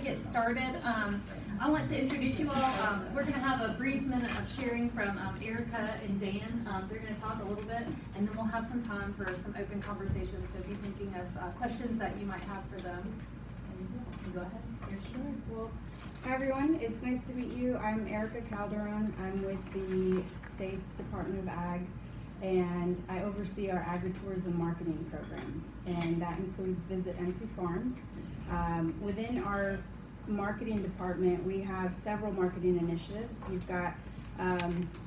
get started, I want to introduce you all. We're going to have a brief minute of sharing from Erica and Dan. They're going to talk a little bit, and then we'll have some time for some open conversations. So if you're thinking of questions that you might have for them, you can go ahead. Yeah, sure. Well, hi everyone. It's nice to meet you. I'm Erica Calderon. I'm with the state's Department of Ag, and I oversee our agritourism marketing program, and that includes Visit NC Farms. Within our marketing department, we have several marketing initiatives. You've got, I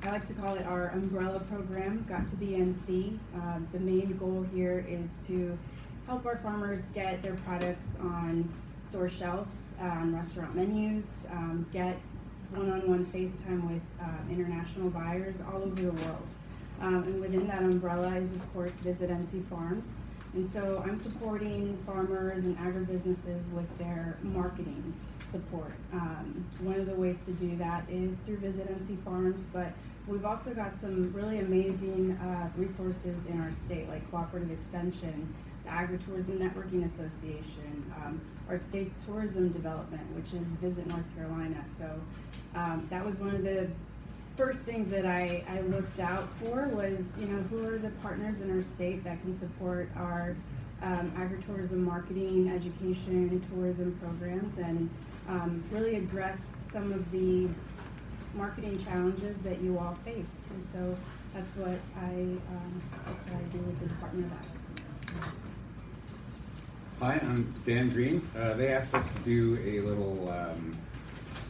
like to call it our umbrella program, Got to Be NC. The main goal here is to help our farmers get their products on store shelves, on restaurant menus, get one-on-one FaceTime with international buyers all over the world. And within that umbrella is, of course, Visit NC Farms. And so I'm supporting farmers and agribusinesses with their marketing support. One of the ways to do that is through Visit NC Farms, but we've also got some really amazing resources in our state, like Cooperative Extension, the Agritourism Networking Association, our state's tourism development, which is Visit North Carolina. So that was one of the first things that I looked out for was, who are the partners in our state that can support our agritourism marketing, education, tourism programs, and really address some of the marketing challenges that you all face. And so that's what I do with the Department of Ag. Hi, I'm Dan Green. They asked us to do a little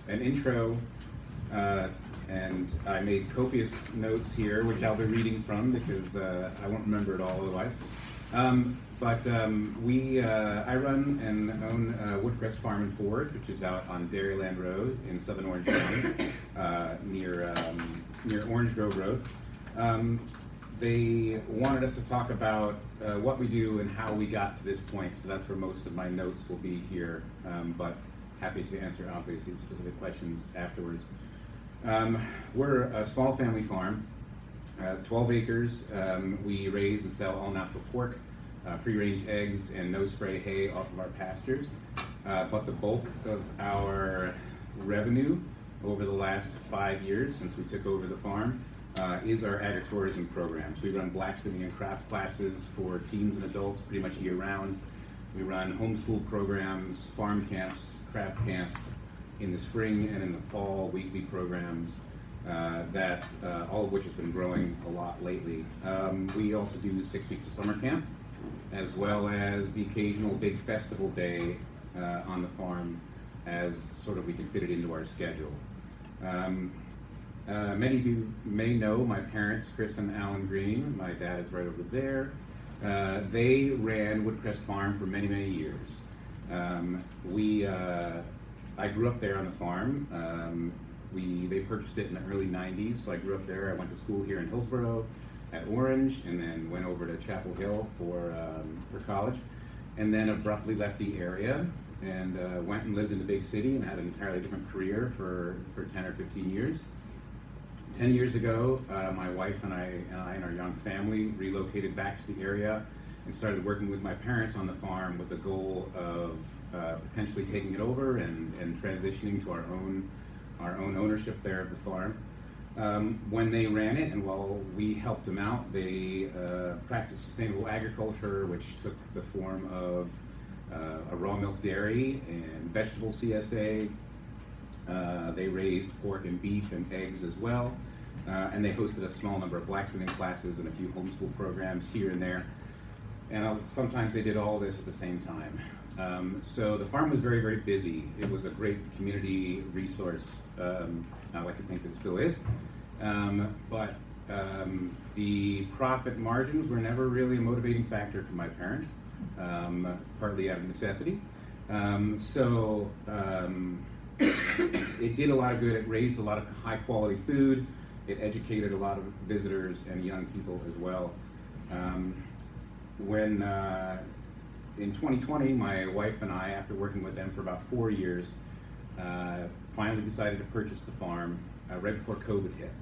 an intro. And I made copious notes here, which I'll be reading from because I won't remember it all otherwise. I run and own Woodcrest Farm and Forge, which is out on Dairyland Road in Southern Orange County, near Orange Grove Road. They wanted us to talk about what we do and how we got to this point, so that's where most of my notes will be here, but happy to answer obviously specific questions afterwards. We're a small family farm, 12 acres. We raise and sell all natural pork, free-range eggs, and no-spray hay off of our pastures. But the bulk of our revenue over the last 5 years since we took over the farm is our agritourism programs. We run blacksmithing and craft classes for teens and adults pretty much year-round. We run homeschool programs, farm camps, craft camps, in the spring and in the fall, weekly programs, all of which has been growing a lot lately. We also do 6 weeks of summer camp, as well as the occasional big festival day on the farm, as sort of we can fit it into our schedule. Many of you may know my parents, Chris and Alan Green. My dad is right over there. They ran Woodcrest Farm for many, many years. I grew up there on the farm. They purchased it in the early 90s, so I grew up there. I went to school here in Hillsborough at Orange, and then went over to Chapel Hill for college, and then abruptly left the area and went and lived in the big city and had an entirely different career for 10 or 15 years. 10 years ago, my wife and I and our young family relocated back to the area and started working with my parents on the farm with the goal of potentially taking it over and transitioning to our own ownership there of the farm. When they ran it, and while we helped them out, they practiced sustainable agriculture, which took the form of a raw milk dairy and vegetable CSA. They raised pork and beef and eggs as well, and they hosted a small number of blacksmithing classes and a few homeschool programs here and there. And sometimes they did all this at the same time. So the farm was very, very busy. It was a great community resource. I like to think that it still is. But the profit margins were never really a motivating factor for my parents, partly out of necessity. It did a lot of good. It raised a lot of high quality food. It educated a lot of visitors and young people as well. In 2020, my wife and I, after working with them for about 4 years, finally decided to purchase the farm right before COVID hit.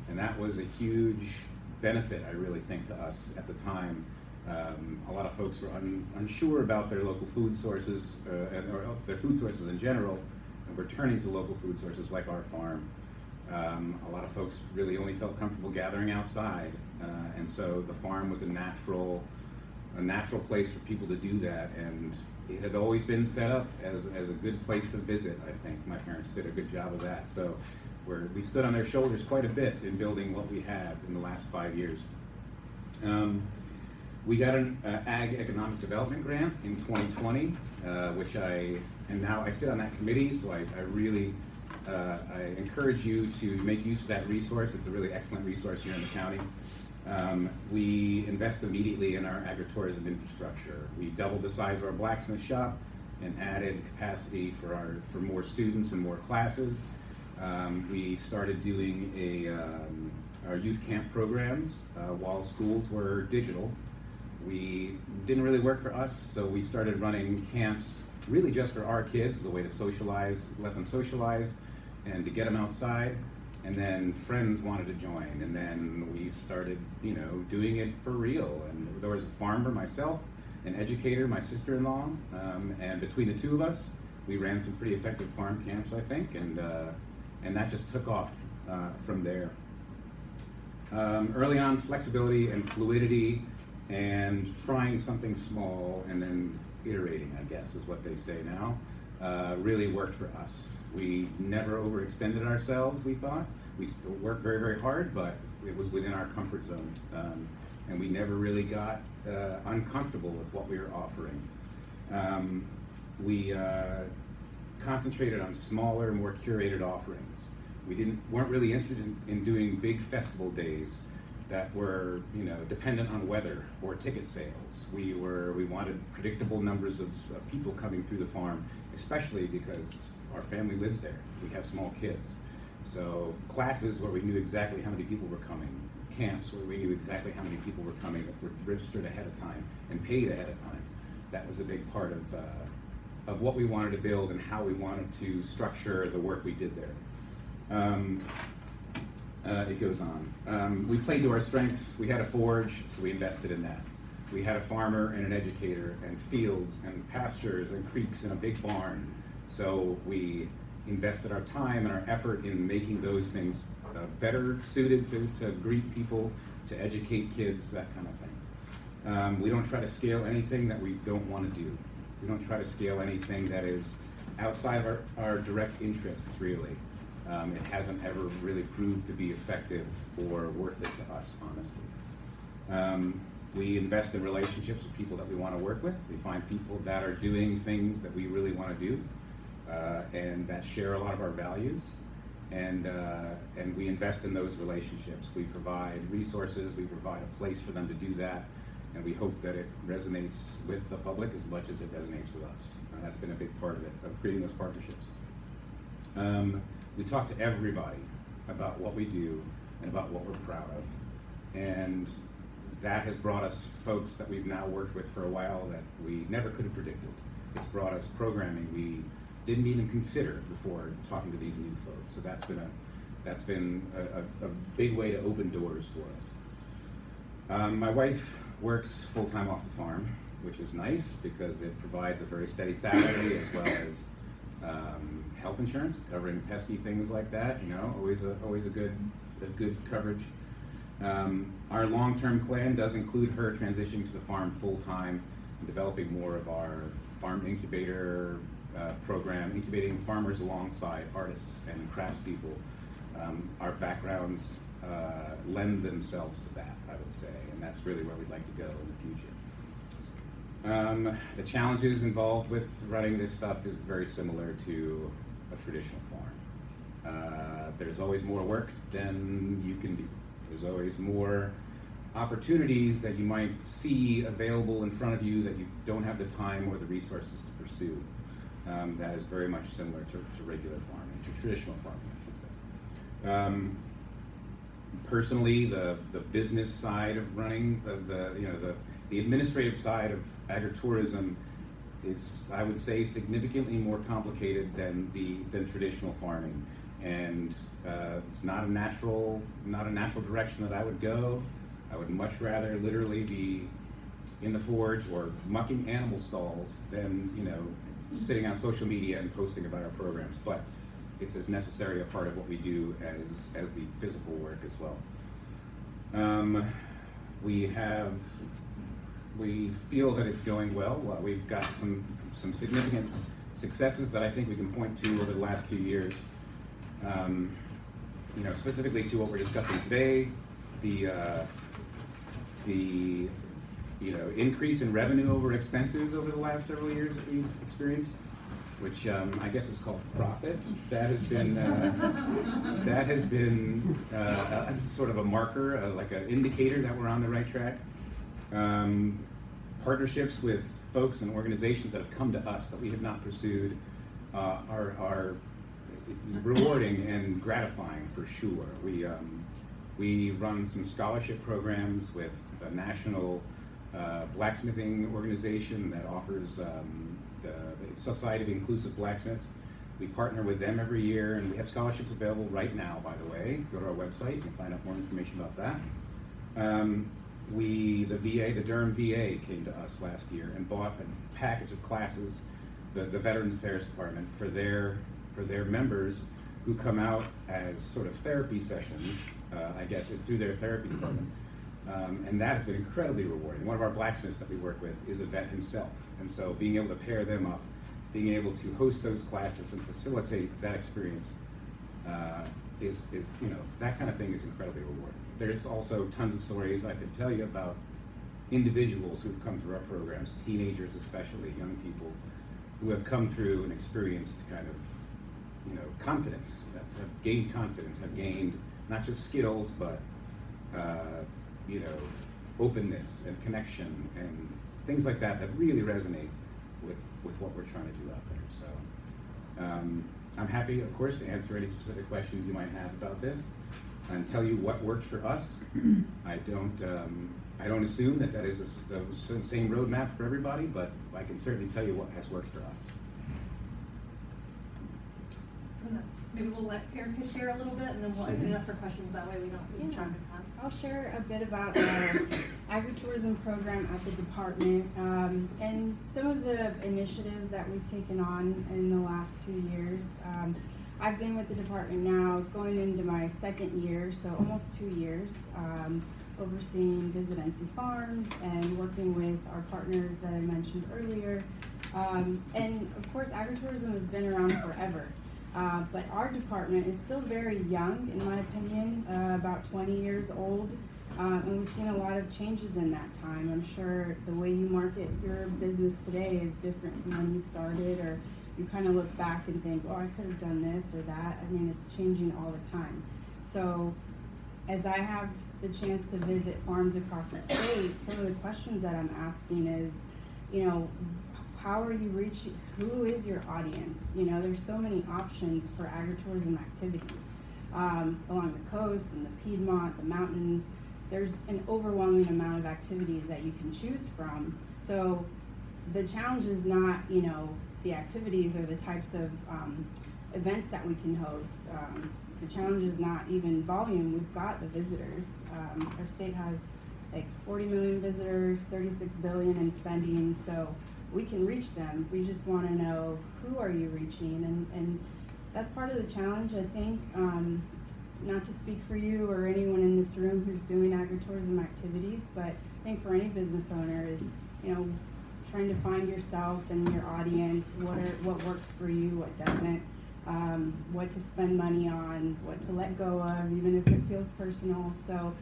And that was a huge benefit, I really think, to us at the time, A lot of folks were unsure about their local food sources, or their food sources in general, and were turning to local food sources like our farm. A lot of folks really only felt comfortable gathering outside, and so the farm was a natural place for people to do that, and it had always been set up as a good place to visit. I think my parents did a good job of that. So we stood on their shoulders quite a bit in building what we have in the last 5 years. We got an Ag Economic Development Grant in 2020, which now I sit on that committee, so I really I encourage you to make use of that resource. It's a really excellent resource here in the county. We invest immediately in our agritourism infrastructure. We doubled the size of our blacksmith shop and added capacity for more students and more classes. We started doing our youth camp programs while schools were digital. We didn't really work for us, so we started running camps really just for our kids as a way to socialize, let them socialize, and to get them outside. And then friends wanted to join, and then we started, doing it for real. And there was a farmer, myself, an educator, my sister-in-law, and between the two of us, we ran some pretty effective farm camps, I think, and that just took off from there. Early on, flexibility and fluidity, and trying something small and then iterating, I guess, is what they say now, really worked for us. We never overextended ourselves, we thought. We still worked very, very hard, but it was within our comfort zone. And we never really got uncomfortable with what we were offering. We concentrated on smaller, more curated offerings. We weren't really interested in doing big festival days that were, dependent on weather or ticket sales. We wanted predictable numbers of people coming through the farm, especially because our family lives there. We have small kids. So classes where we knew exactly how many people were coming, camps where we knew exactly how many people were coming that were registered ahead of time and paid ahead of time. That was a big part of what we wanted to build and how we wanted to structure the work we did there. It goes on. We played to our strengths. We had a forge, so we invested in that. We had a farmer and an educator and fields and pastures and creeks and a big barn. So we invested our time and our effort in making those things better suited to greet people, to educate kids, that kind of thing. We don't try to scale anything that we don't want to do. We don't try to scale anything that is outside of our direct interests, really. It hasn't ever really proved to be effective or worth it to us, honestly. We invest in relationships with people that we want to work with. We find people that are doing things that we really want to do, and that share a lot of our values. And we invest in those relationships. We provide resources, we provide a place for them to do that, and we hope that it resonates with the public as much as it resonates with us. That's been a big part of it, of creating those partnerships. We talk to everybody about what we do and about what we're proud of. And that has brought us folks that we've now worked with for a while that we never could have predicted. It's brought us programming we didn't even consider before talking to these new folks. So that's been a big way to open doors for us. My wife works full-time off the farm, which is nice because it provides a very steady salary as well as health insurance, covering pesky things like that. Always a good coverage. Our long-term plan does include her transitioning to the farm full-time and developing more of our farm incubator program, incubating farmers alongside artists and craftspeople. Our backgrounds lend themselves to that, I would say, and that's really where we'd like to go in the future. The challenges involved with running this stuff is very similar to a traditional farm. There's always more work than you can do. There's always more opportunities that you might see available in front of you that you don't have the time or the resources to pursue. That is very much similar to regular farming, to traditional farming, I should say. Personally, the business side of running, the administrative side of agritourism is, I would say, significantly more complicated than traditional farming, and it's not a natural direction that I would go. I would much rather literally be in the forge or mucking animal stalls than, you know, sitting on social media and posting about our programs. But it's as necessary a part of what we do as the physical work as well. We feel that it's going well. We've got some significant successes that I think we can point to over the last few years. You know, specifically to what we're discussing today, the you know, increase in revenue over expenses over the last several years that we've experienced, which I guess is called profit. That has been sort of a marker, like an indicator that we're on the right track. Partnerships with folks and organizations that have come to us that we have not pursued are rewarding and gratifying for sure. We run some scholarship programs with a national blacksmithing organization that offers the Society of Inclusive Blacksmiths. We partner with them every year, and we have scholarships available right now, by the way. Go to our website, you can find out more information about that. The Durham VA came to us last year and bought a package of classes, the Veterans Affairs Department, for their members who come out as sort of therapy sessions, I guess, is through their therapy department. And that has been incredibly rewarding. One of our blacksmiths that we work with is a vet himself. And so being able to pair them up, being able to host those classes and facilitate that experience is, you know, that kind of thing is incredibly rewarding. There's also tons of stories I could tell you about individuals who've come through our programs, teenagers especially, young people, who have come through and experienced kind of, you know, confidence, have gained not just skills, but, you know, openness and connection and things like that that really resonate with what we're trying to do out there. So I'm happy, of course, to answer any specific questions you might have about this and tell you what worked for us. I don't assume that is the same roadmap for everybody, but I can certainly tell you what has worked for us. Maybe we'll let Erica share a little bit, and then we'll open it up for questions. That way we don't lose track of time. I'll share a bit about our agritourism program at the department and some of the initiatives that we've taken on in the last 2 years. I've been with the department now going into my second year, so almost 2 years, overseeing Visit NC Farms and working with our partners that I mentioned earlier. And of course, agritourism has been around forever. But our department is still very young, in my opinion, about 20 years old, and we've seen a lot of changes in that time. I'm sure the way you market your business today is different from when you started, or you kind of look back and think, oh, I could have done this or that. I mean, it's changing all the time. So as I have the chance to visit farms across the state, some of the questions that I'm asking is, you know, how are you reaching, who is your audience? You know, there's so many options for agritourism activities along the coast and the Piedmont, the mountains. There's an overwhelming amount of activities that you can choose from. So the challenge is not, you know, the activities or the types of events that we can host. The challenge is not even volume. We've got the visitors. Our state has like 40 million visitors, 36 billion in spending. So we can reach them. We just want to know, who are you reaching? And that's part of the challenge, I think. Not to speak for you or anyone in this room who's doing agritourism activities, but I think for any business owner is, you know, trying to find yourself and your audience, what works for you, what doesn't, what to spend money on, what to let go of, even if it feels personal. So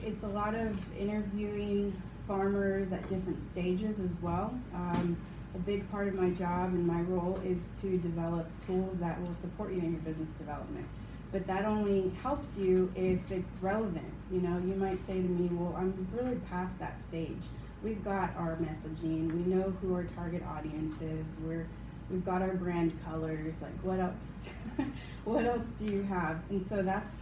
it's a lot of interviewing farmers at different stages as well. A big part of my job and my role is to develop tools that will support you in your business development. But that only helps you if it's relevant. You know, you might say to me, well, I'm really past that stage. We've got our messaging, we know who our target audience is, we've got our brand colors, like what else what else do you have? And so that's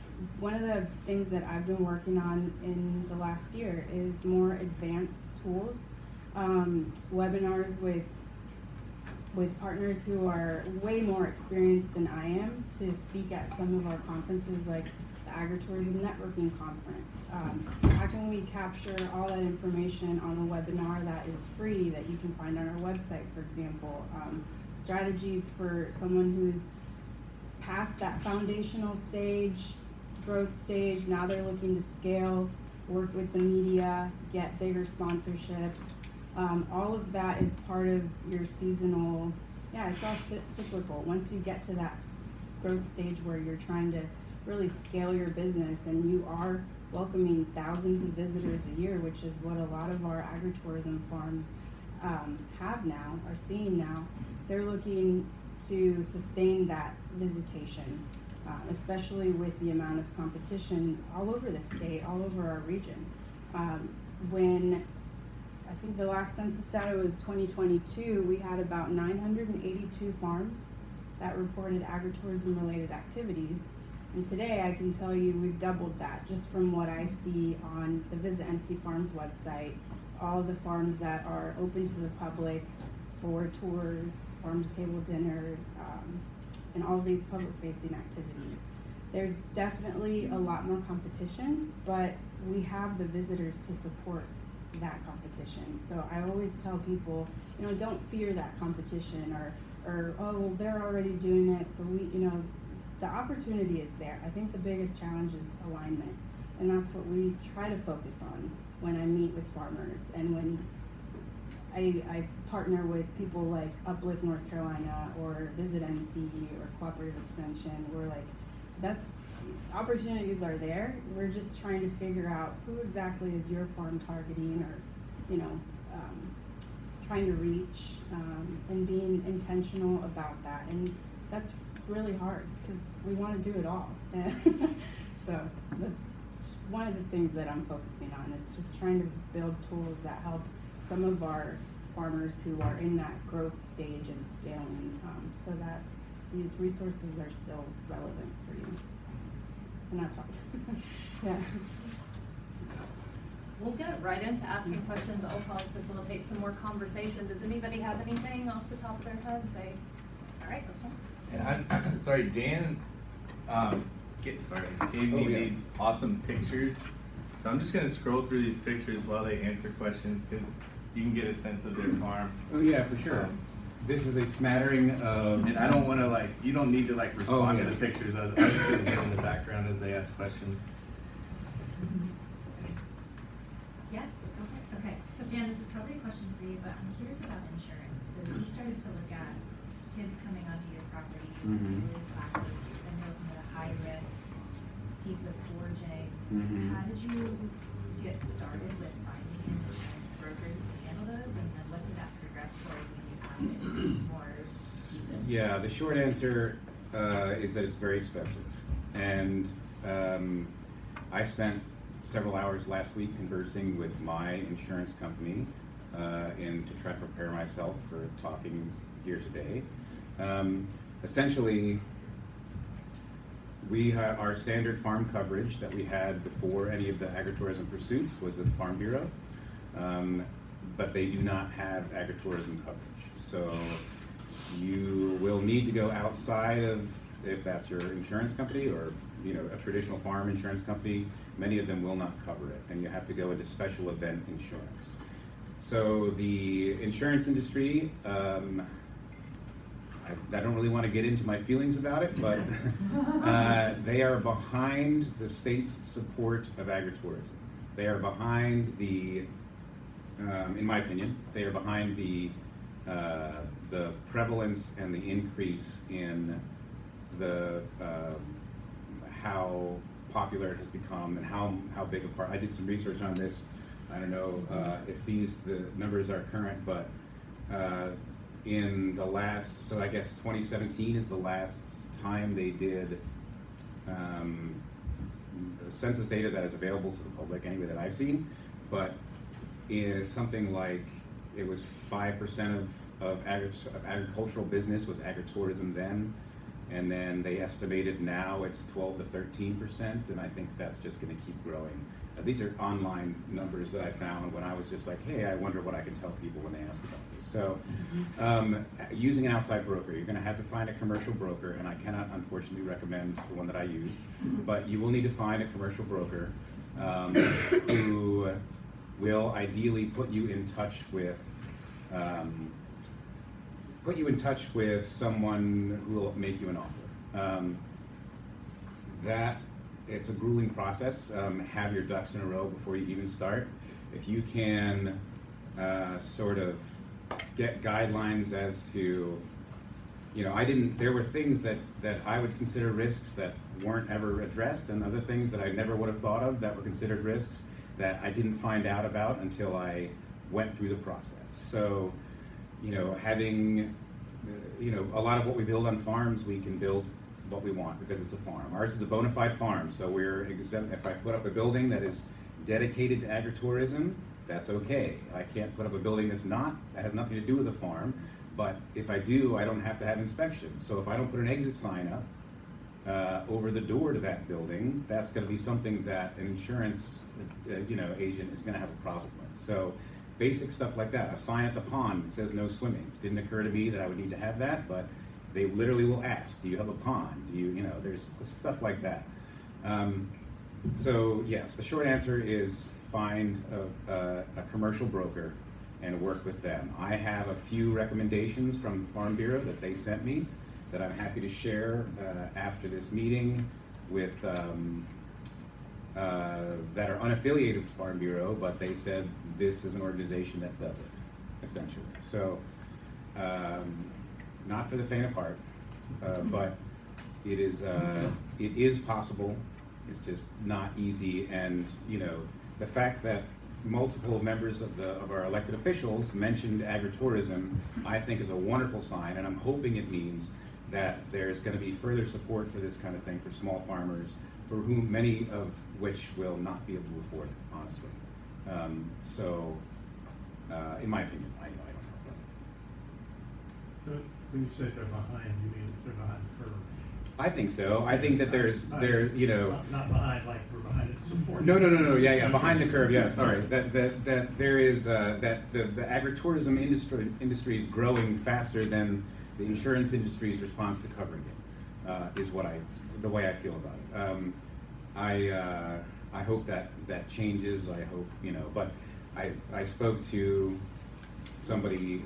one of the things that I've been working on in the last year is more advanced tools, webinars with partners who are way more experienced than I am to speak at some of our conferences like the Agritourism Networking Conference. How can we capture all that information on a webinar that is free that you can find on our website, for example? Strategies for someone who's past that foundational stage, growth stage, now they're looking to scale, work with the media, get bigger sponsorships. All of that is part of your seasonal, it's all cyclical. Once you get to that growth stage where you're trying to really scale your business and you are welcoming thousands of visitors a year, which is what a lot of our agritourism farms have now, are seeing now, they're looking to sustain that visitation, especially with the amount of competition all over the state, all over our region. When I think the last census data was 2022, we had about 982 farms that reported agritourism related activities. And today I can tell you we've doubled that just from what I see on the Visit NC Farms website. All of the farms that are open to the public for tours, farm to table dinners, and all of these public facing activities. There's definitely a lot more competition, but we have the visitors to support that competition. So I always tell people, don't fear that competition or oh, well, they're already doing it, so the opportunity is there. I think the biggest challenge is alignment, and that's what we try to focus on when I meet with farmers and when I partner with people like Uplift North Carolina or Visit NC or Cooperative Extension. We're like, opportunities are there. We're just trying to figure out who exactly is your farm targeting or, trying to reach and being intentional about that. And that's really hard because we want to do it all. So that's one of the things that I'm focusing on is just trying to build tools that help some of our farmers who are in that growth stage and scaling so that these resources are still relevant for you. And that's hard. Yeah. We'll get right into asking questions. I'll probably facilitate some more conversation. Does anybody have anything off the top of their head? All right, let's go. And I'm sorry, Dan gave me these awesome pictures. So I'm just gonna scroll through these pictures while they answer questions. You can get a sense of their farm. Oh yeah, for sure. This is a smattering of. And I don't want to you don't need to respond yeah. to the pictures. I was just gonna get in the background as they ask questions. Yes, okay. Dan, this is probably a question for you, but I'm curious about insurance. So as you started to look at kids coming onto your property, particularly classes, and you're looking at a high risk piece with foraging, how did you get started with finding an insurance broker to handle those, and then what did that progress towards as you added more pieces? Yeah, the short answer is that it's very expensive. And I spent several hours last week conversing with my insurance company to try to prepare myself for talking here today. Essentially, our standard farm coverage that we had before any of the agritourism pursuits was with Farm Bureau, but they do not have agritourism coverage. So you will need to go outside of, if that's your insurance company or a traditional farm insurance company, many of them will not cover it, and you have to go into special event insurance. So the insurance industry, I don't really want to get into my feelings about it, but they are behind the state's support of agritourism. They are behind in my opinion, they are behind the prevalence and the increase in the how popular it has become and how big a part. I did some research on this. I don't know if the numbers are current, but in the last, so I guess 2017 is the last time they did census data that is available to the public, anyway, that I've seen, but is something like it was 5% of agricultural business was agritourism then, and then they estimated now it's 12 to 13%, and I think that's just going to keep growing. these are online numbers that I found when I was just like, hey, I wonder what I can tell people when they ask about this. So using an outside broker, you're gonna have to find a commercial broker, and I cannot unfortunately recommend the one that I used, but you will need to find a commercial broker who will ideally put you in touch with someone who will make you an offer. It's a grueling process. Have your ducks in a row before you even start. If you can sort of get guidelines as to, there were things that I would consider risks that weren't ever addressed, and other things that I never would have thought of that were considered risks that I didn't find out about until I went through the process. So, having, a lot of what we build on farms, we can build what we want because it's a farm. Ours is a bona fide farm, so we're exempt. If I put up a building that is dedicated to agritourism, that's okay. I can't put up a building that's not, that has nothing to do with the farm, but if I do, I don't have to have inspections. So if I don't put an exit sign up over the door to that building, that's gonna be something that an insurance agent is gonna have a problem with. So basic stuff like that. A sign at the pond that says no swimming. Didn't occur to me that I would need to have that, but they literally will ask, do you have a pond? Do you, there's stuff like that. So yes, the short answer is find a commercial broker and work with them. I have a few recommendations from the Farm Bureau that they sent me that I'm happy to share after this meeting with that are unaffiliated with Farm Bureau, but they said this is an organization that does it, essentially. So, not for the faint of heart, but it is possible. It's just not easy, and the fact that multiple members of our elected officials mentioned agritourism, I think is a wonderful sign, and I'm hoping it means that there's going to be further support for this kind of thing for small farmers, for whom many of which will not be able to afford it, honestly. In my opinion, I don't know. But when you say they're behind, you mean they're behind the curve? I think so. I think that Not behind, like we're behind it, support. No. Yeah. Behind the curve. Yeah. Sorry. That there is that the agritourism industry is growing faster than the insurance industry's response to covering it. Is the way I feel about it. I hope that changes. I hope but I spoke to somebody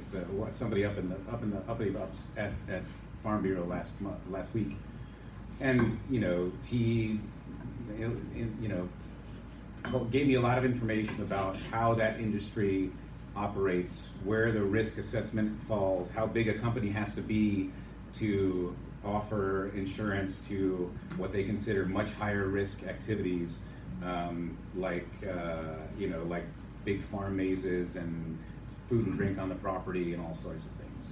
up in the uppity ups at Farm Bureau last week, and he gave me a lot of information about how that industry operates, where the risk assessment falls, how big a company has to be to offer insurance to what they consider much higher risk activities, like big farm mazes and food and drink on the property and all sorts of things.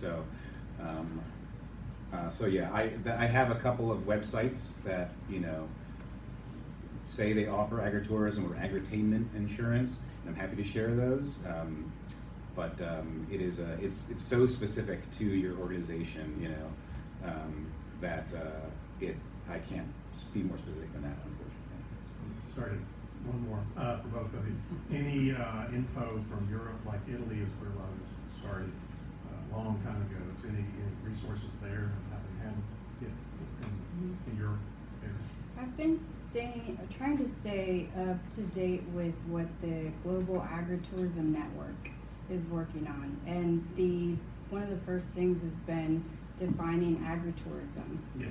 So yeah, I have a couple of websites that say they offer agritourism or agritainment insurance, and I'm happy to share those. But it's so specific to your organization, that I can't be more specific than that, unfortunately. Sorry, one more for both of you. Any info from Europe, like Italy is where a lot of this started a long time ago. Is any resources there? Have they had it in Europe? I've been trying to stay up to date with what the Global Agritourism Network is working on, and one of the first things has been defining agritourism. Yeah.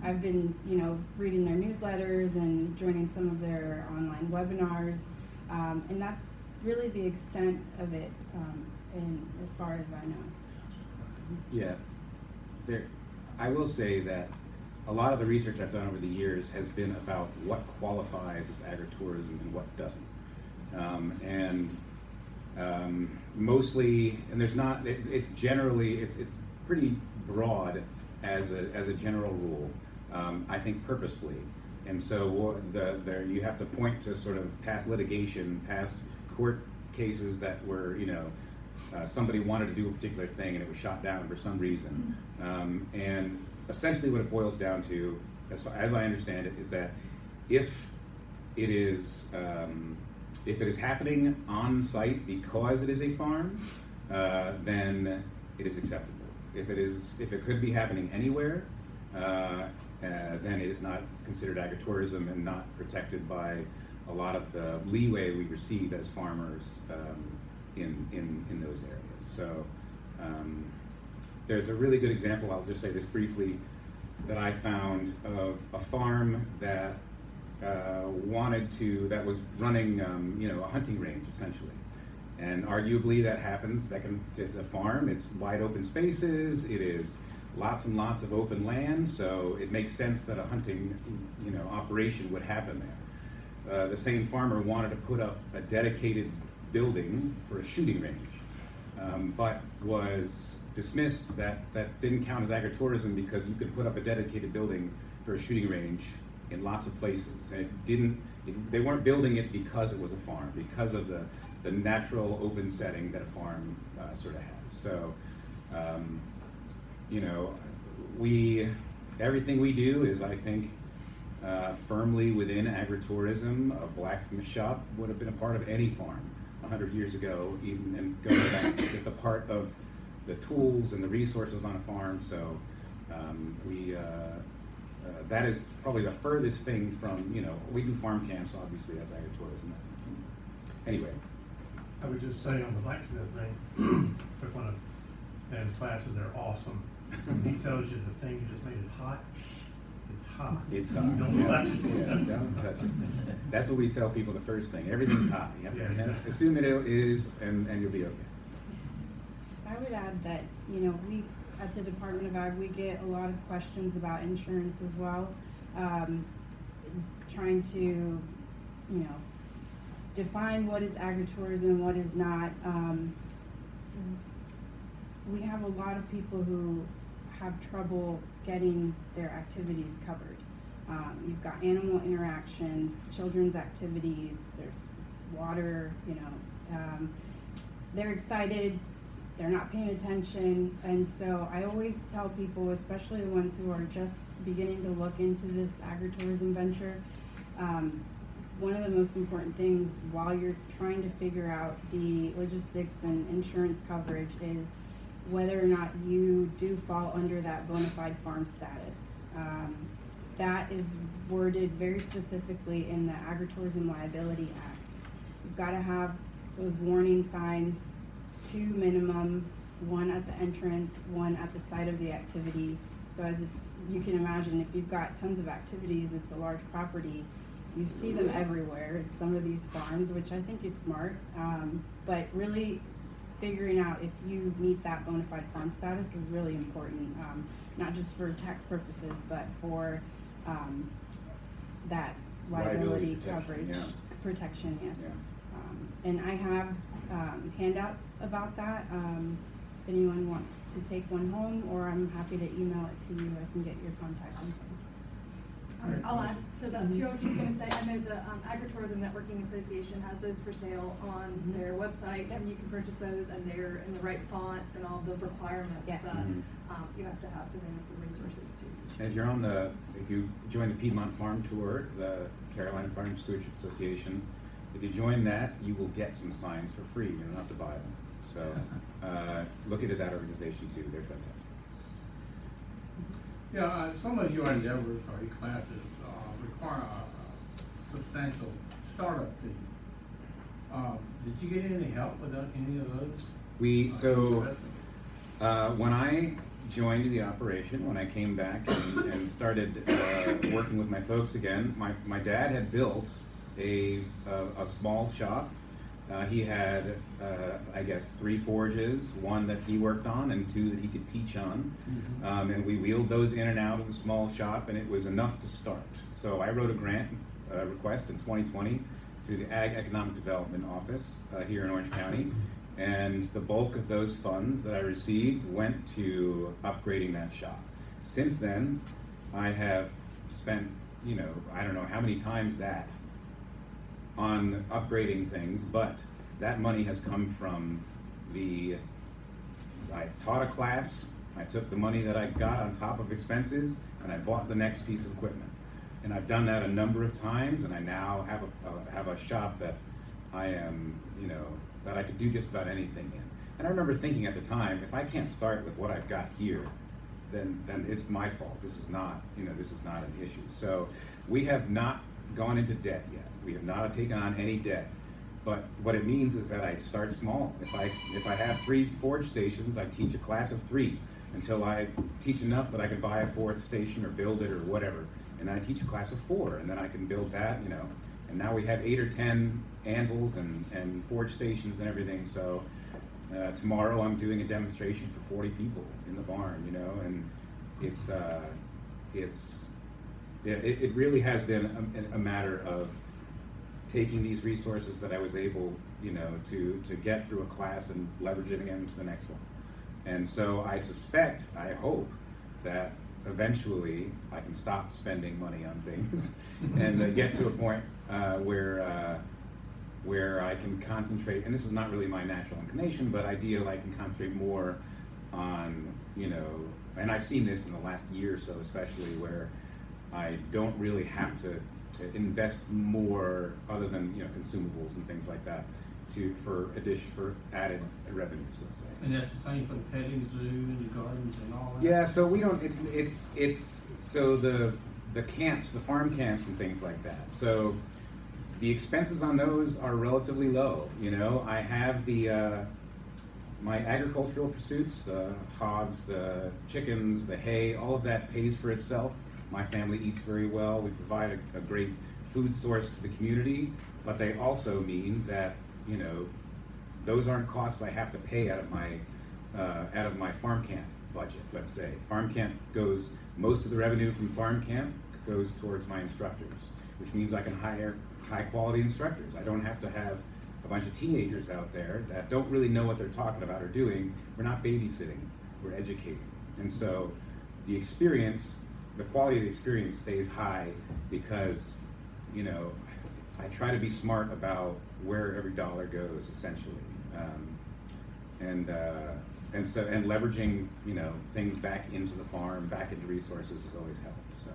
I've been, reading their newsletters and joining some of their online webinars, and that's really the extent of it, and as far as I know. Yeah, I will say that a lot of the research I've done over the years has been about what qualifies as agritourism and what doesn't, mostly, and there's not. It's generally it's pretty broad as a general rule. I think purposefully, and so you have to point to sort of past litigation, past court cases that were somebody wanted to do a particular thing and it was shot down for some reason, and essentially what it boils down to, as I understand it, is that if it is, if it is happening on site because it is a farm, then it is acceptable. If it could be happening anywhere, then it is not considered agritourism and not protected by a lot of the leeway we receive as farmers in those areas. So there's a really good example, I'll just say this briefly, that I found of a farm that that was running a hunting range essentially. And arguably it's a farm, it's wide open spaces, it is lots and lots of open land, so it makes sense that a hunting operation would happen there. The same farmer wanted to put up a dedicated building for a shooting range, but was dismissed that didn't count as agritourism because you could put up a dedicated building for a shooting range in lots of places. And they weren't building it because it was a farm, because of the natural open setting that a farm sort of has. So, everything we do is, I think, firmly within agritourism. A blacksmith shop would have been a part of any farm 100 years ago, even, and going back, it's just a part of the tools and the resources on a farm. So that is probably the furthest thing from, we do farm camps obviously as agritourism. Anyway. I would just say on the blacksmith thing, took one of Dan's classes, they're awesome. He tells you the thing you just made is hot, it's hot. It's hot. Don't touch it. Yeah, don't touch it. That's what we tell people the first thing. Everything's hot. You have to Yeah. assume it is, and you'll be okay. I would add that, we, at the Department of Ag, we get a lot of questions about insurance as well. Trying to, define what is agritourism, what is not. We have a lot of people who have trouble getting their activities covered. You've got animal interactions, children's activities, there's water, they're excited, they're not paying attention, and so I always tell people, especially the ones who are just beginning to look into this agritourism venture, one of the most important things while you're trying to figure out the logistics and insurance coverage is whether or not you do fall under that bona fide farm status. That is worded very specifically in the Agritourism Liability Act. You've got to have those warning signs, 2 minimum, 1 at the entrance, 1 at the site of the activity. So as you can imagine, if you've got tons of activities, it's a large property, you see them everywhere at some of these farms, which I think is smart, but really figuring out if you meet that bona fide farm status is really important, not just for tax purposes, but for that liability coverage, protection, yes. Yeah. And I have handouts about that. If anyone wants to take one home, or I'm happy to email it to you, I can get your contact info. I'll add to that too. I was just gonna say, I know the Agritourism Networking Association has those for sale on their website, and you can purchase those, and they're in the right font and all the requirements Yes. that you have to have, so there's some resources too. And if you join the Piedmont Farm Tour, the Carolina Farm Stewardship Association, if you join that, you will get some signs for free. You don't have to buy them. So look into that organization too. They're fantastic. Yeah, some of your endeavors or your classes require a substantial startup fee. Did you get any help with any of those? When I joined the operation, when I came back and started working with my folks again, my dad had built a small shop. He had, I guess, 3 forges, 1 that he worked on and 2 that he could teach on. And we wheeled those in and out of the small shop, and it was enough to start. So I wrote a grant request in 2020 through the Ag Economic Development Office here in Orange County. And the bulk of those funds that I received went to upgrading that shop. Since then, I have spent, I don't know how many times that on upgrading things, but that money has come from I taught a class, I took the money that I got on top of expenses, and I bought the next piece of equipment. And I've done that a number of times, and I now have a shop that I am, you know, that I could do just about anything in. And I remember thinking at the time, if I can't start with what I've got here, then it's my fault. This is not, you know, this is not an issue. So we have not gone into debt yet. We have not taken on any debt. But what it means is that I start small. If I have 3 forge stations, I teach a class of 3 until I teach enough that I can buy a 4th station or build it or whatever. And then I teach a class of 4, and then I can build that, you know. And now we have 8 or 10 anvils and forge stations and everything. So tomorrow I'm doing a demonstration for 40 people in the barn, you know, and it really has been a matter of taking these resources that I was able, you know, to get through a class and leveraging them to the next one. And so I suspect, I hope, that eventually I can stop spending money on things and get to a point where I can concentrate, and this is not really my natural inclination, but ideally I can concentrate more on, you know, and I've seen this in the last year or so especially, where I don't really have to invest more other than, you know, consumables and things like that for added revenues, let's say. And that's the same for the petting zoo and the gardens and all that? Yeah, so we don't, it's so the camps, the farm camps and things like that. So the expenses on those are relatively low, you know. I have my agricultural pursuits, the hogs, the chickens, the hay, all of that pays for itself. My family eats very well. We provide a great food source to the community, but they also mean that, you know, those aren't costs I have to pay out of my farm camp budget, let's say. Farm camp goes, most of the revenue from farm camp goes towards my instructors, which means I can hire high quality instructors. I don't have to have a bunch of teenagers out there that don't really know what they're talking about or doing. We're not babysitting, we're educating. And so the experience, the quality of the experience stays high because, you know, I try to be smart about where every dollar goes, essentially, and leveraging, you know, things back into the farm, back into resources has always helped. So.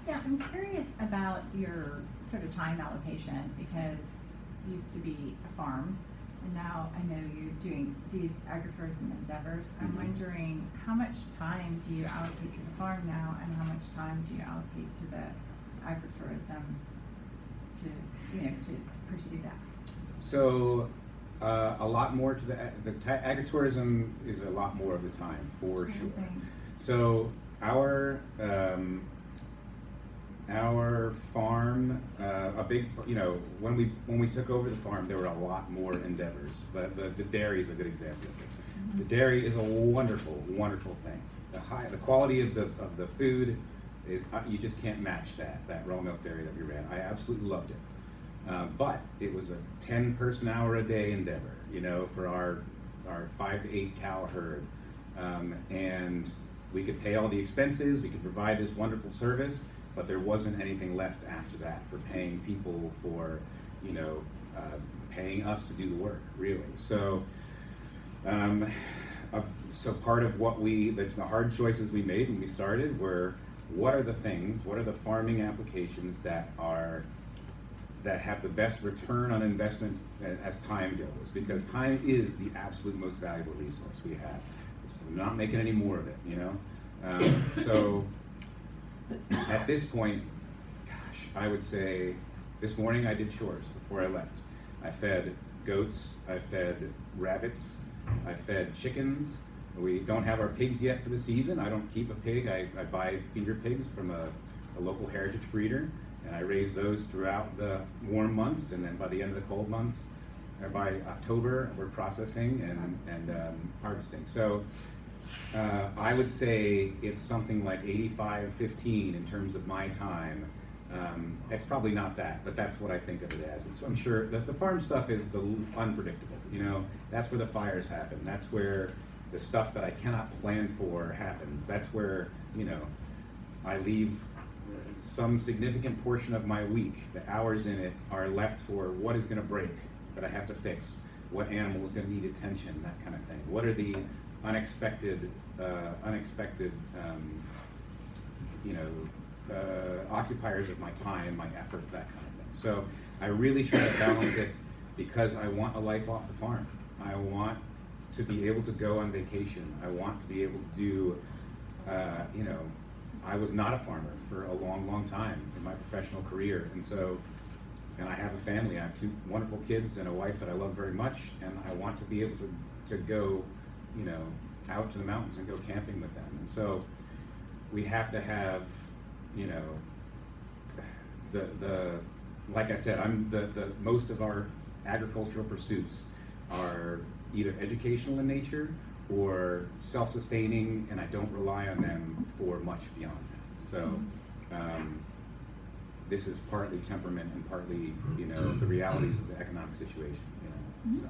Yeah, I'm curious about your sort of time allocation, because you used to be a farm, and now I know you're doing these agritourism endeavors. I'm wondering, how much time do you allocate to the farm now, and how much time do you allocate to the agritourism to pursue that? So a lot more to the agritourism is a lot more of the time, for sure. Thing. So our farm, a big, you know, when we took over the farm, there were a lot more endeavors. The dairy is a good example of this. Mm-hmm. The dairy is a wonderful, wonderful thing. The quality of the food is, you just can't match that raw milk dairy that we ran. I absolutely loved it. But it was a 10-person-hour-a-day endeavor, you know, for our 5 to 8 cow herd. And we could pay all the expenses, we could provide this wonderful service, but there wasn't anything left after that for paying people for, you know, paying us to do the work, really. So, so part of what the hard choices we made when we started were, what are the farming applications that have the best return on investment as time goes, because time is the absolute most valuable resource we have. We're not making any more of it, you know? So at this point, gosh, I would say this morning I did chores before I left. I fed goats, I fed rabbits, I fed chickens. We don't have our pigs yet for the season. I don't keep a pig. I buy feeder pigs from a local heritage breeder, and I raise those throughout the warm months, and then by the end of the cold months, or by October, we're processing and harvesting. So I would say it's something like 85-15 in terms of my time. It's probably not that, but that's what I think of it as. I'm sure that the farm stuff is the unpredictable, you know. That's where the fires happen. That's where the stuff that I cannot plan for happens. That's where, you know, I leave some significant portion of my week. The hours in it are left for what is going to break that I have to fix, what animal is going to need attention, that kind of thing. What are the unexpected occupiers of my time, my effort, that kind of thing. So I really try to balance it because I want a life off the farm. I want to be able to go on vacation. I want to be able to do, I was not a farmer for a long, long time in my professional career. And I have a family. I have 2 wonderful kids and a wife that I love very much, and I want to be able to go, out to the mountains and go camping with them. And so we have to have, like I said, the most of our agricultural pursuits are either educational in nature or self-sustaining, and I don't rely on them for much beyond that. So this is partly temperament and partly, the realities of the economic situation, so.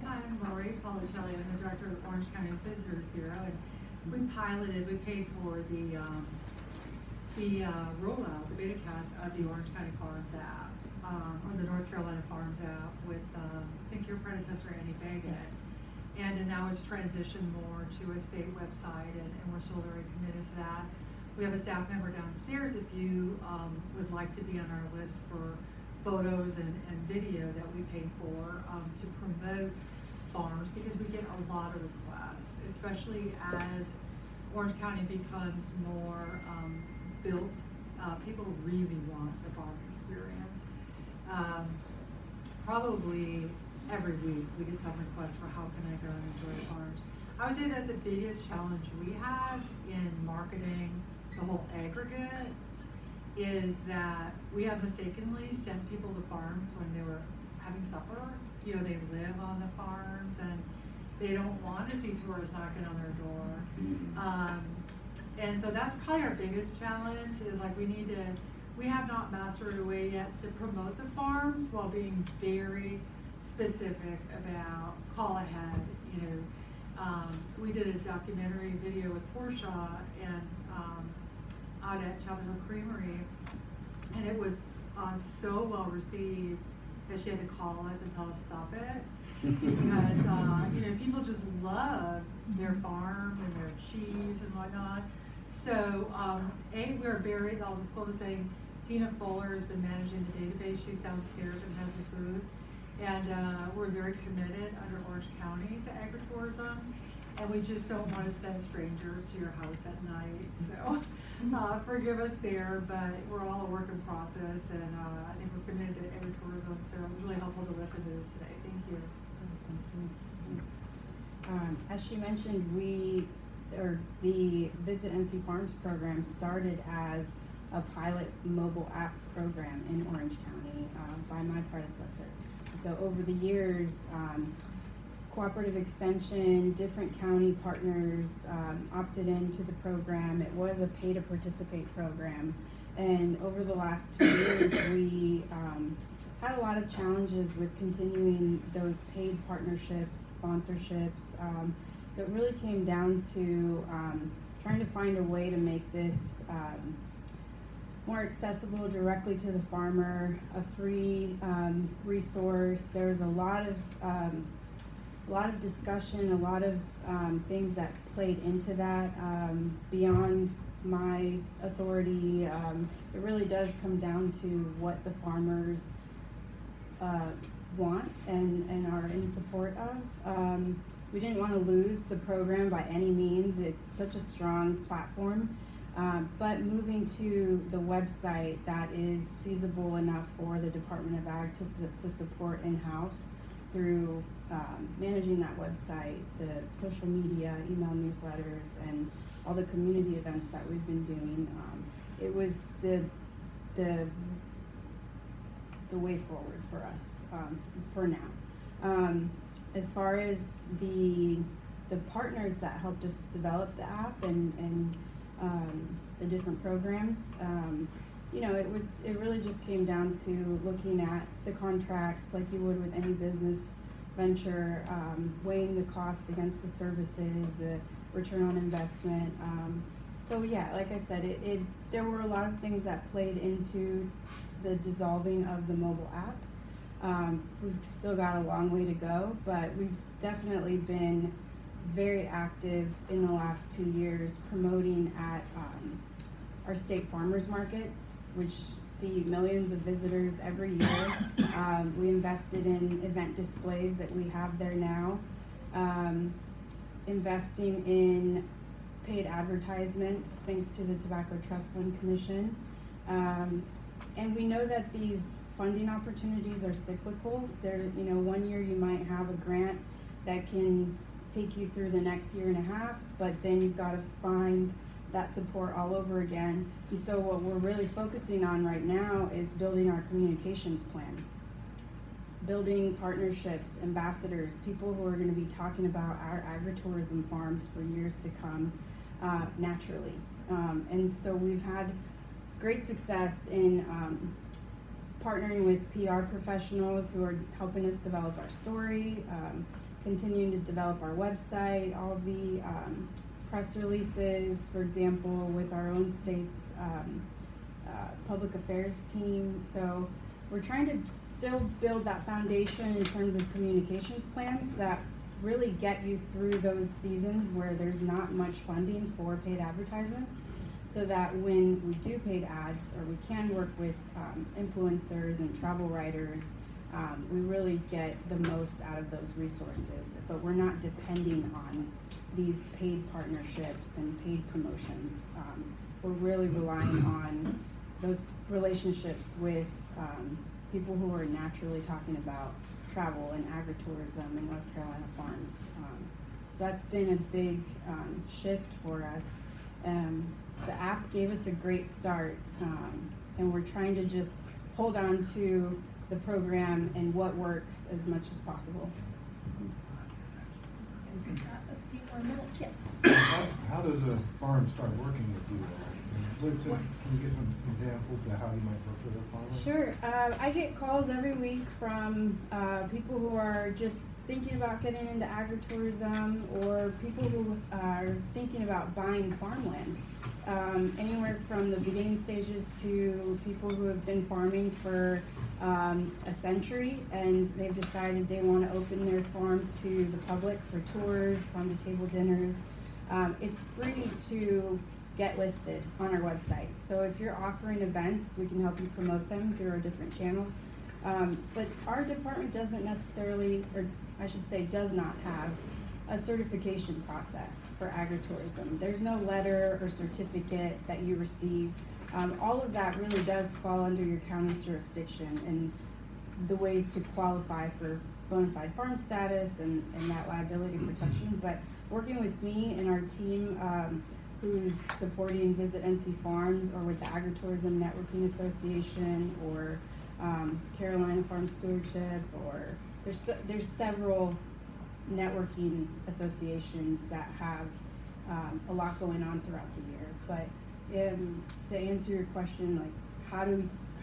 Hi, I'm Lori Policelli. I'm the director of the Orange County Visitor Bureau, and we paid for the rollout, the beta test of the Orange County Farms app, or the North Carolina Farms app with, I think your predecessor, Annie Baggett. And now it's transitioned more to a state website, and we're still very committed to that. We have a staff member downstairs if you would like to be on our list for photos and video that we pay for to promote farms, because we get a lot of requests, especially as Orange County becomes more built. People really want the farm experience. Probably every week we get some requests for how can I go and enjoy the farms. I would say that the biggest challenge we have in marketing the whole aggregate is that we have mistakenly sent people to farms when they were having supper. They live on the farms and they don't want to see tourists knocking on their door. And so that's probably our biggest challenge is like we have not mastered a way yet to promote the farms while being very specific about call ahead. We did a documentary video with Portia and out at Chapel Hill Creamery, and it was so well received that she had to call us and tell us stop it because people just love their farm and their cheese and whatnot. So we're very, I'll just close with saying Tina Fuller has been managing the database. She's downstairs and has the food, and we're very committed under Orange County to agritourism. And we just don't want to send strangers to your house at night. So forgive us there, but we're all a work in process, and I think we're committed to agritourism. So it was really helpful to listen to this today. Thank you. As she mentioned, the Visit NC Farms program started as a pilot mobile app program in Orange County by my predecessor. So over the years, Cooperative Extension, different county partners opted into the program. It was a pay-to-participate program. And over the last 2 years, we had a lot of challenges with continuing those paid partnerships, sponsorships. So it really came down to trying to find a way to make this more accessible directly to the farmer, a free resource. There's a lot of discussion, a lot of things that played into that beyond my authority. It really does come down to what the farmers want and are in support of. We didn't want to lose the program by any means. It's such a strong platform. But moving to the website that is feasible enough for the Department of Ag to support in-house through managing that website, the social media, email newsletters, and all the community events that we've been doing. It was the way forward for us for now. As far as the partners that helped us develop the app and the different programs, it really just came down to looking at the contracts like you would with any business venture, weighing the cost against the services, the return on investment. So yeah, like I said, there were a lot of things that played into the dissolving of the mobile app. We've still got a long way to go, but we've definitely been very active in the last 2 years promoting at our state farmers markets, which see millions of visitors every year. We invested in event displays that we have there now. Investing in paid advertisements thanks to the Tobacco Trust Fund Commission. And we know that these funding opportunities are cyclical. They're, 1 year you might have a grant that can take you through the next year and a half, but then you've got to find that support all over again. And so what we're really focusing on right now is building our communications plan. Building partnerships, ambassadors, people who are going to be talking about our agritourism farms for years to come, naturally. And so we've had great success in partnering with PR professionals who are helping us develop our story, continuing to develop our website, all of the press releases, for example, with our own state's public affairs team. So we're trying to still build that foundation in terms of communications plans that really get you through those seasons where there's not much funding for paid advertisements, so that when we do paid ads, or we can work with influencers and travel writers, we really get the most out of those resources. But we're not depending on these paid partnerships and paid promotions. We're really relying on those relationships with people who are naturally talking about travel and agritourism and North Carolina farms. So that's been a big shift for us. The app gave us a great start, and we're trying to just hold on to the program and what works as much as possible. We've got a few more minutes, yeah. How does a farm start working with you? Can you give some examples of how you might work with a farmer? Sure. I get calls every week from people who are just thinking about getting into agritourism, or people who are thinking about buying farmland. Anywhere from the beginning stages to people who have been farming for a century, and they've decided they want to open their farm to the public for tours, farm-to-table dinners. It's free to get listed on our website. So if you're offering events, we can help you promote them through our different channels. But our department doesn't necessarily, or I should say does not have, a certification process for agritourism. There's no letter or certificate that you receive. All of that really does fall under your county's jurisdiction, and the ways to qualify for bona fide farm status and that liability protection. But working with me and our team, who's supporting Visit NC Farms, or with the Agritourism Networking Association, or Carolina Farm Stewardship, or there's several networking associations that have a lot going on throughout the year. But to answer your question, like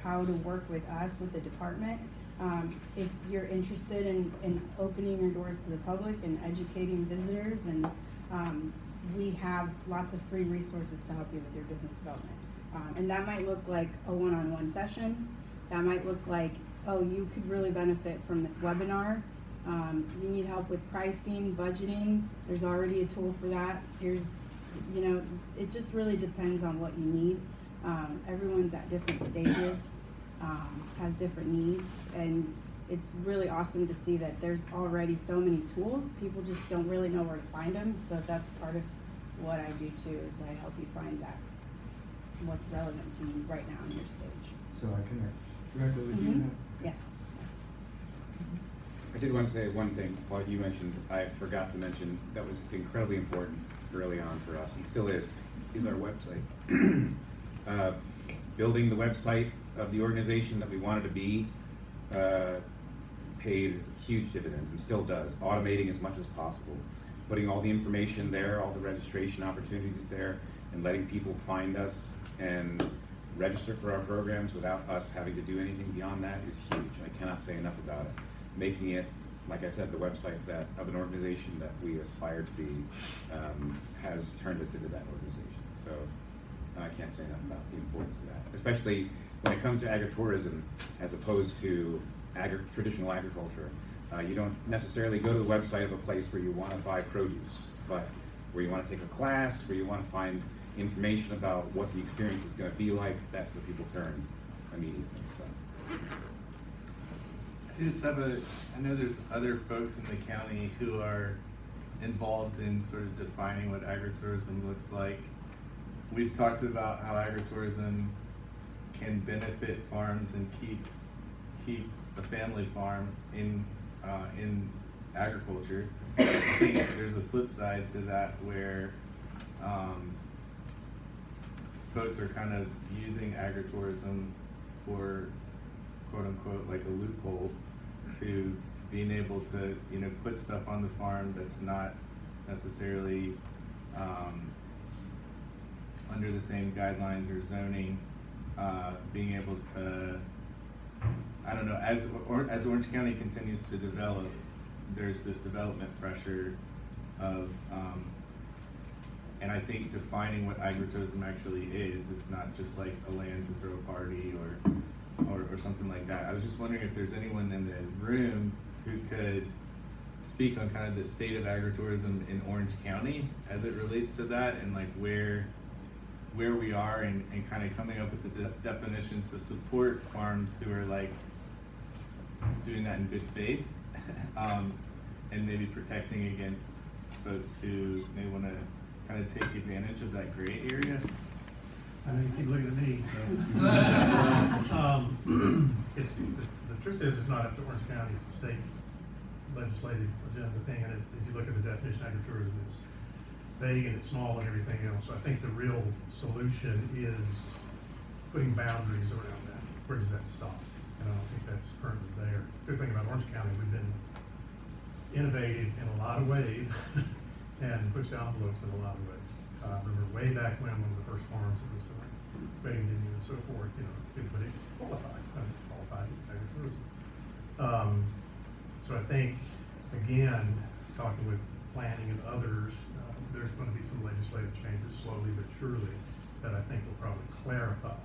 how to work with us, with the department, if you're interested in opening your doors to the public and educating visitors, and we have lots of free resources to help you with your business development. And that might look like a one-on-one session. That might look like, oh, you could really benefit from this webinar. You need help with pricing, budgeting. There's already a tool for that. It just really depends on what you need. Everyone's at different stages, has different needs, and it's really awesome to see that there's already so many tools. People just don't really know where to find them. So that's part of what I do too, is I help you find that, what's relevant to you right now in your stage. So I connect directly with you now? Yes. I did want to say one thing. While you mentioned, I forgot to mention, that was incredibly important early on for us, and still is our website. Building the website of the organization that we wanted to be paid huge dividends, and still does. Automating as much as possible, putting all the information there, all the registration opportunities there, and letting people find us and register for our programs without us having to do anything beyond that is huge. I cannot say enough about it. Making it, like I said, the website of an organization that we aspire to be has turned us into that organization. So I can't say enough about the importance of that, especially when it comes to agritourism as opposed to traditional agriculture. You don't necessarily go to the website of a place where you want to buy produce, but where you want to take a class, where you want to find information about what the experience is going to be like, that's where people turn immediately. So. I just have I know there's other folks in the county who are involved in sort of defining what agritourism looks like. We've talked about how agritourism can benefit farms and keep a family farm in agriculture. I think there's a flip side to that where folks are kind of using agritourism for quote unquote like a loophole to being able to, you know, put stuff on the farm that's not necessarily under the same guidelines or zoning, being able to, I don't know, as Orange County continues to develop, there's this development pressure of, and I think defining what agritourism actually is, it's not just like a land to throw a party or something like that. I was just wondering if there's anyone in the room who could speak on kind of the state of agritourism in Orange County as it relates to that, and like where we are and kind of coming up with the definition to support farms who are like doing that in good faith, and maybe protecting against folks who may want to kind of take advantage of that gray area. I know you keep looking at me, so. It's, the truth is, it's not up to Orange County, it's a state legislative agenda thing, and if you look at the definition of agritourism, it's vague and it's small and everything else. So I think the real solution is putting boundaries around that. Where does that stop? And I don't think that's currently there. Good thing about Orange County, we've been innovative in a lot of ways and pushed the envelopes in a lot of ways. I remember way back when one of the first farms that was rated Indian and so forth, you know, but it qualified agritourism. So I think, again, talking with planning and others, there's going to be some legislative changes slowly but surely that I think will probably clarify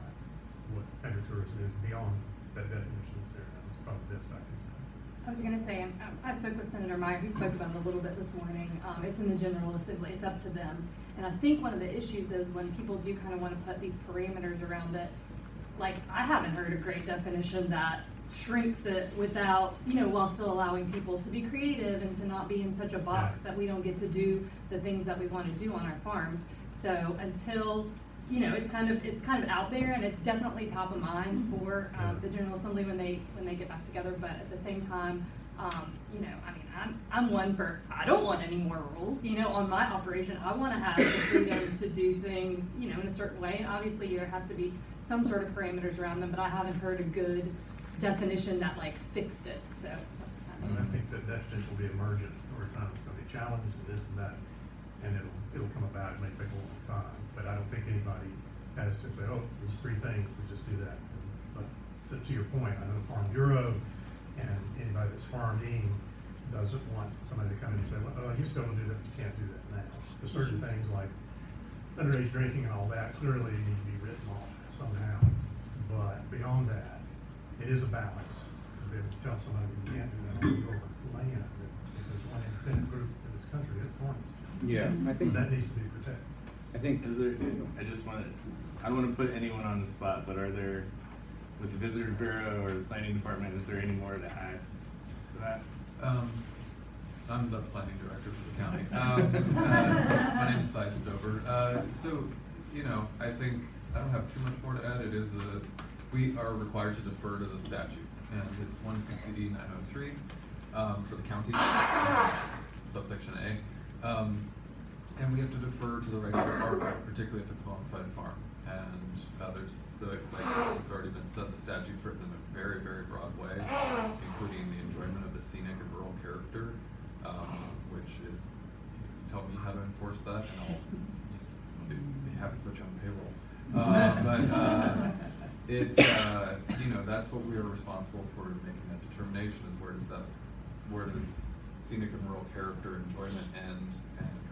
what agritourism is beyond that definition that's there. That's probably the best I can say. I was gonna say, I spoke with Senator Meyer, he spoke about it a little bit this morning. It's in the General Assembly, it's up to them. And I think one of the issues is when people do kind of want to put these parameters around it, like, I haven't heard a great definition that shrinks it without, you know, while still allowing people to be creative and to not be in such a box that we don't get to do the things that we want to do on our farms. So until, you know, it's kind of out there, and it's definitely top of mind for the General Assembly when they get back together. But at the same time, you know, I mean, I'm one for, I don't want any more rules, you know, on my operation. I want to have the freedom to do things, you know, in a certain way. And obviously there has to be some sort of parameters around them, but I haven't heard a good definition that like fixed it. So that's kind And I think that definition will be emergent over time. It's going to be challenged and this and that, and it'll come about. It may take a long time, but I don't think anybody has to say, oh, these three things, we just do that. But to your point, I know Farm Bureau and anybody that's farming doesn't want somebody to come in and say, well, you still don't do that, but you can't do that now. There's certain things like underage drinking and all that clearly need to be written off somehow. But beyond that, it is a balance to be able to tell somebody you can't do that on your land. If there's one independent group in this country that farms. Yeah, I think That needs to be protected. I think I don't want to put anyone on the spot, but are there, with the Visitor Bureau or the Planning Department, is there any more to add to that? I'm the planning director for the county. My name is Cy Stover. So, you know, I think I don't have too much more to add. We are required to defer to the statute, and it's 160D 903 for the county, subsection A. And we have to defer to the right farm, particularly if it's a bona fide farm. And like it's already been said, the statute's written in a very, very broad way, including the enjoyment of the scenic and rural character, which is, you tell me how to enforce that, and I'll be happy to put you on payroll. But it's, you know, that's what we are responsible for making that determination, is where does scenic and rural character enjoyment and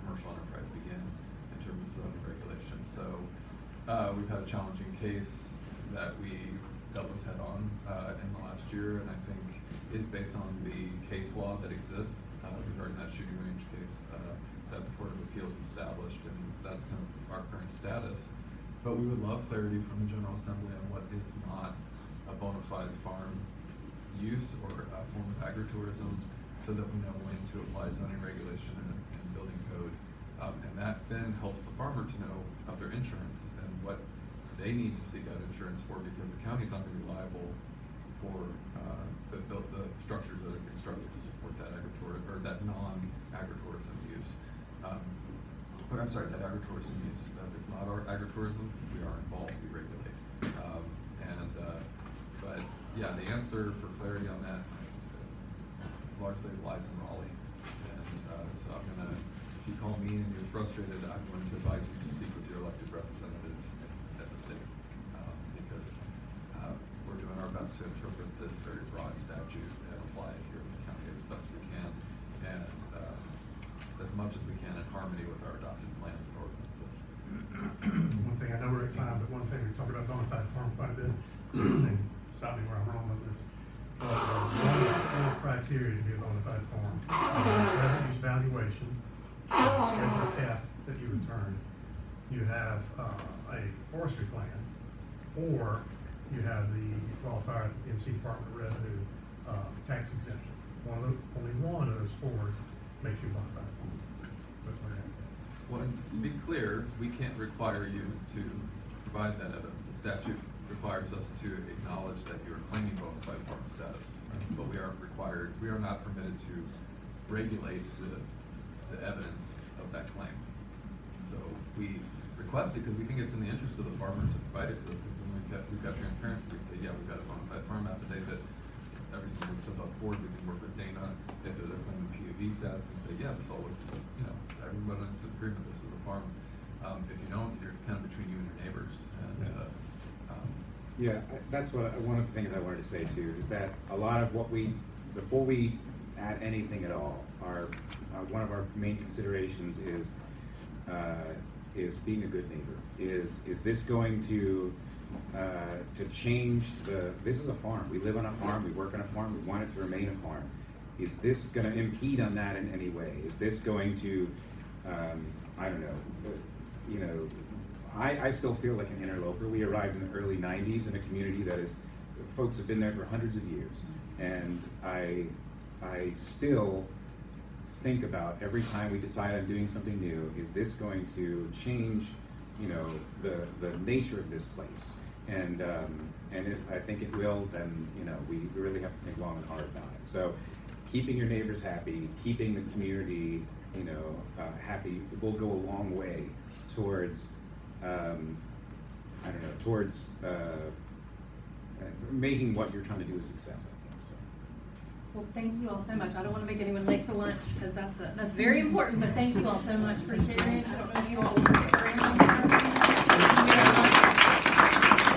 commercial enterprise begin in terms of zoning regulation. So we've had a challenging case that we dealt with head on in the last year, and I think is based on the case law that exists regarding that shooting range case that the Court of Appeals established, and that's kind of our current status. But we would love clarity from the General Assembly on what is not a bona fide farm use or a form of agritourism, so that we know when to apply zoning regulation and building code. And that then helps the farmer to know of their insurance and what they need to seek out insurance for, because the county's not going to be liable for the structures that are constructed to support that agritourism, or that non-agritourism use. Or I'm sorry, that agritourism use. If it's not our agritourism, we are involved, we regulate. But yeah, the answer for clarity on that largely lies in Raleigh. And so I'm gonna, if you call me and you're frustrated, I'm going to advise you to speak with your elected representatives at the state. Because we're doing our best to interpret this very broad statute and apply it here in the county as best we can, and as much as we can in harmony with our adopted plans and ordinances. One thing, I know we're at time, but one thing, we talked about bona fide farm quite a bit, and stop me where I'm wrong with this. One criteria to be a bona fide farm, present use valuation, schedule F that you return, you have a forestry plan, or you have the qualified NC Department of Revenue tax exemption. Only one of those four makes you bona fide farm. That's what I have. Well, and to be clear, we can't require you to provide that evidence. The statute requires us to acknowledge that you are claiming bona fide farm status, but we are not permitted to regulate the evidence of that claim. So we request it because we think it's in the interest of the farmer to provide it to us, because then we've got transparency. We can say, yeah, we've got a bona fide farm affidavit, everything looks above board. We can work with Dana if they're claiming PUV status and say, yeah, this all looks, everyone is in agreement, this is a farm. If you don't, you're kind of between you and your neighbors. And, Yeah, that's one of the things I wanted to say too, is that a lot of what before we add anything at all, one of our main considerations is being a good neighbor. Is this going to change this is a farm. We live on a farm, we work on a farm, we want it to remain a farm. Is this gonna impede on that in any way? Is this going to, I don't know, I still feel like an interloper. We arrived in the early 90s in a community that folks have been there for hundreds of years. And I still think about every time we decide on doing something new, is this going to change, the nature of this place? And if I think it will, then, we really have to think long and hard about it. So keeping your neighbors happy, keeping the community, happy, will go a long way towards, making what you're trying to do a success, I think, so. Well, thank you all so much. I don't want to make anyone late for lunch, because that's very important, but thank you all so much for sharing. I don't know if you all will stick around.